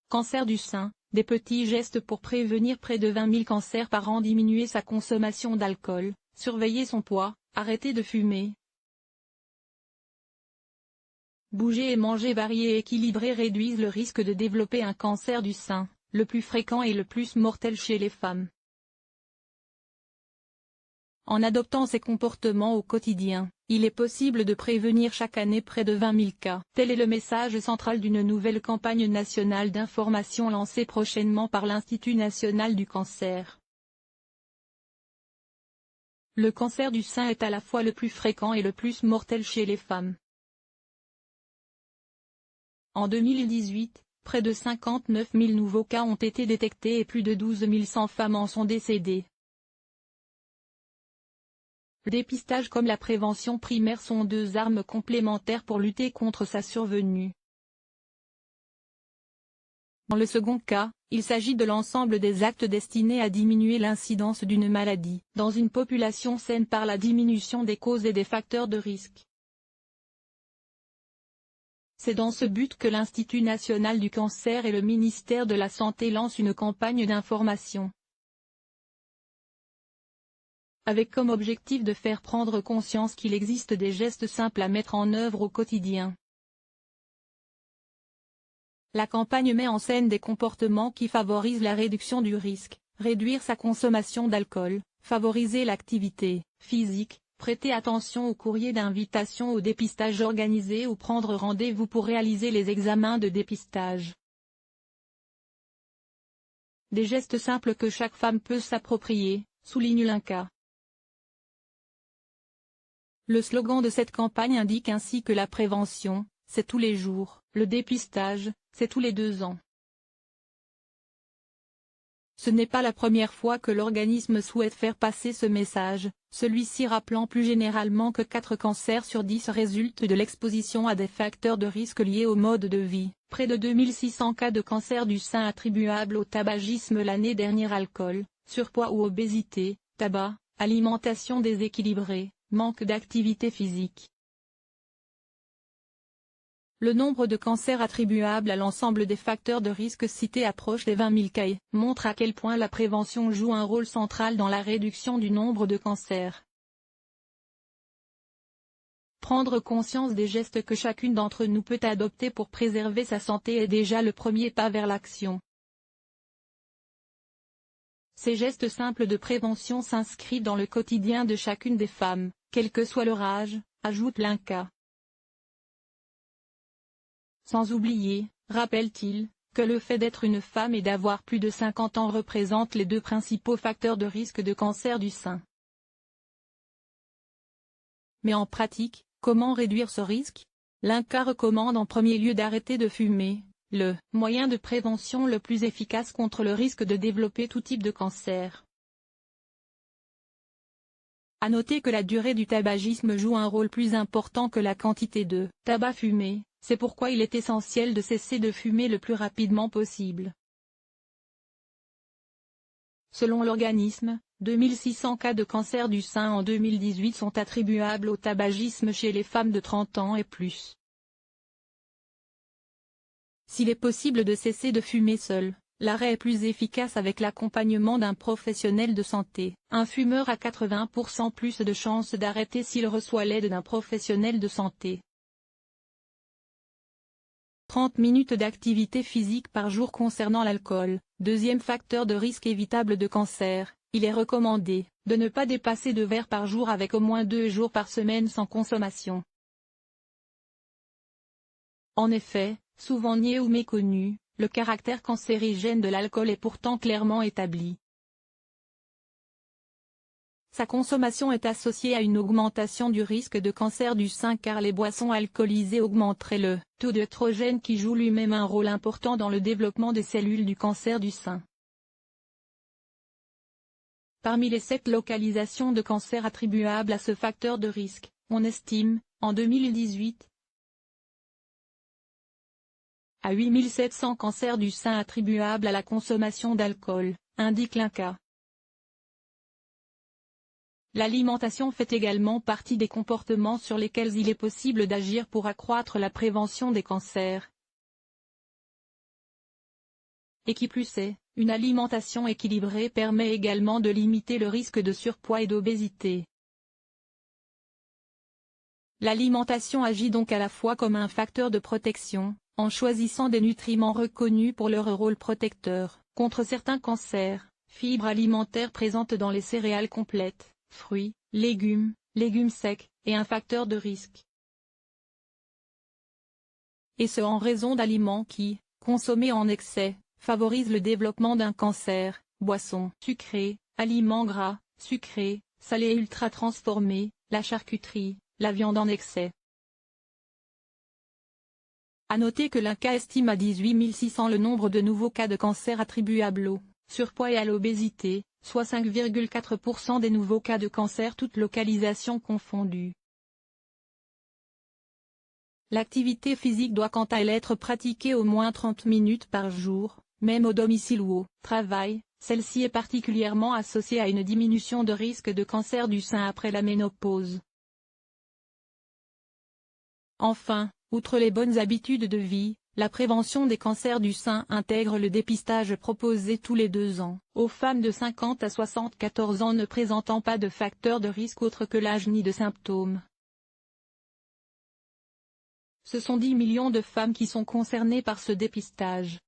Cancer du sein, des petits gestes pour prévenir près de 20 000 cancers par an. Diminuer sa consommation d'alcool, surveiller son poids, arrêter de fumer. Bouger et manger varié et équilibré réduisent le risque de développer un cancer du sein, le plus fréquent et le plus mortel chez les femmes. En adoptant ces comportements au quotidien, il est possible de prévenir chaque année près de 20 000 cas. Tel est le message central d'une nouvelle campagne nationale d'information lancée prochainement par l'Institut national du cancer. Le cancer du sein est à la fois le plus fréquent et le plus mortel chez les femmes. En 2018, près de 59 000 nouveaux cas ont été détectés et plus de 12 100 femmes en sont décédées. Le dépistage comme la prévention primaire sont deux armes complémentaires pour lutter contre sa survenue. Dans le second cas, il s'agit de l'ensemble des actes destinés à diminuer l'incidence d'une maladie dans une population saine par la diminution des causes et des facteurs de risque. C'est dans ce but que l'Institut national du cancer et le ministère de la Santé lancent une campagne d'information, avec comme objectif de faire prendre conscience qu'il existe des gestes simples à mettre en œuvre au quotidien. La campagne met en scène des comportements qui favorisent la réduction du risque, réduire sa consommation d'alcool, favoriser l'activité physique, prêter attention aux courriers d'invitation au dépistage organisé ou prendre rendez-vous pour réaliser les examens de dépistage. Des gestes simples que chaque femme peut s'approprier, souligne l'INCa. Le slogan de cette campagne indique ainsi que la prévention, c'est tous les jours, le dépistage, c'est tous les 2 ans. Ce n'est pas la première fois que l'organisme souhaite faire passer ce message, celui-ci rappelant plus généralement que 4 cancers sur 10 résultent de l'exposition à des facteurs de risque liés au mode de vie. Près de 2600 cas de cancer du sein attribuables au tabagisme l'année dernière. Alcool, surpoids ou obésité, tabac, alimentation déséquilibrée, manque d'activité physique. Le nombre de cancers attribuables à l'ensemble des facteurs de risque cités approche des 20 000 cas et montre à quel point la prévention joue un rôle central dans la réduction du nombre de cancers. Prendre conscience des gestes que chacune d'entre nous peut adopter pour préserver sa santé est déjà le premier pas vers l'action. Ces gestes simples de prévention s'inscrivent dans le quotidien de chacune des femmes, quel que soit leur âge, ajoute l'INCa. Sans oublier, rappelle-t-il, que le fait d'être une femme et d'avoir plus de 50 ans représente les 2 principaux facteurs de risque de cancer du sein. Mais en pratique, comment réduire ce risque? L'INCa recommande en premier lieu d'arrêter de fumer, le moyen de prévention le plus efficace contre le risque de développer tout type de cancer. À noter que la durée du tabagisme joue un rôle plus important que la quantité de tabac fumé, c'est pourquoi il est essentiel de cesser de fumer le plus rapidement possible. Selon l'organisme, 2600 cas de cancer du sein en 2018 sont attribuables au tabagisme chez les femmes de 30 ans et plus. S'il est possible de cesser de fumer seul, l'arrêt est plus efficace avec l'accompagnement d'un professionnel de santé. Un fumeur a 80% plus de chances d'arrêter s'il reçoit l'aide d'un professionnel de santé. 30 minutes d'activité physique par jour. Concernant l'alcool, deuxième facteur de risque évitable de cancer, il est recommandé de ne pas dépasser 2 verres par jour avec au moins 2 jours par semaine sans consommation. En effet, souvent nié ou méconnu, le caractère cancérigène de l'alcool est pourtant clairement établi. Sa consommation est associée à une augmentation du risque de cancer du sein car les boissons alcoolisées augmenteraient le taux d'œstrogène qui joue lui-même un rôle important dans le développement des cellules du cancer du sein. Parmi les 7 localisations de cancer attribuables à ce facteur de risque, on estime, en 2018, à 8 700 cancers du sein attribuables à la consommation d'alcool, indique l'INCa. L'alimentation fait également partie des comportements sur lesquels il est possible d'agir pour accroître la prévention des cancers. et qui plus est, une alimentation équilibrée permet également de limiter le risque de surpoids et d'obésité. L'alimentation agit donc à la fois comme un facteur de protection, en choisissant des nutriments reconnus pour leur rôle protecteur, contre certains cancers, fibres alimentaires présentes dans les céréales complètes, fruits, légumes secs, et un facteur de risque. Et ce en raison d'aliments qui, consommés en excès, favorisent le développement d'un cancer, boissons sucrées, aliments gras, sucrés, salés et ultra transformés, la charcuterie, la viande en excès. À noter que l'INCa estime à 18 600 le nombre de nouveaux cas de cancer attribuables au surpoids et à l'obésité, soit 5,4% des nouveaux cas de cancer toutes localisations confondues. L'activité physique doit quant à elle être pratiquée au moins 30 minutes par jour, même au domicile ou au travail. Celle-ci est particulièrement associée à une diminution de risque de cancer du sein après la ménopause. Enfin, outre les bonnes habitudes de vie, la prévention des cancers du sein intègre le dépistage proposé tous les 2 ans, aux femmes de 50 à 74 ans ne présentant pas de facteurs de risque autres que l'âge ni de symptômes. Ce sont 10 millions de femmes qui sont concernées par ce dépistage.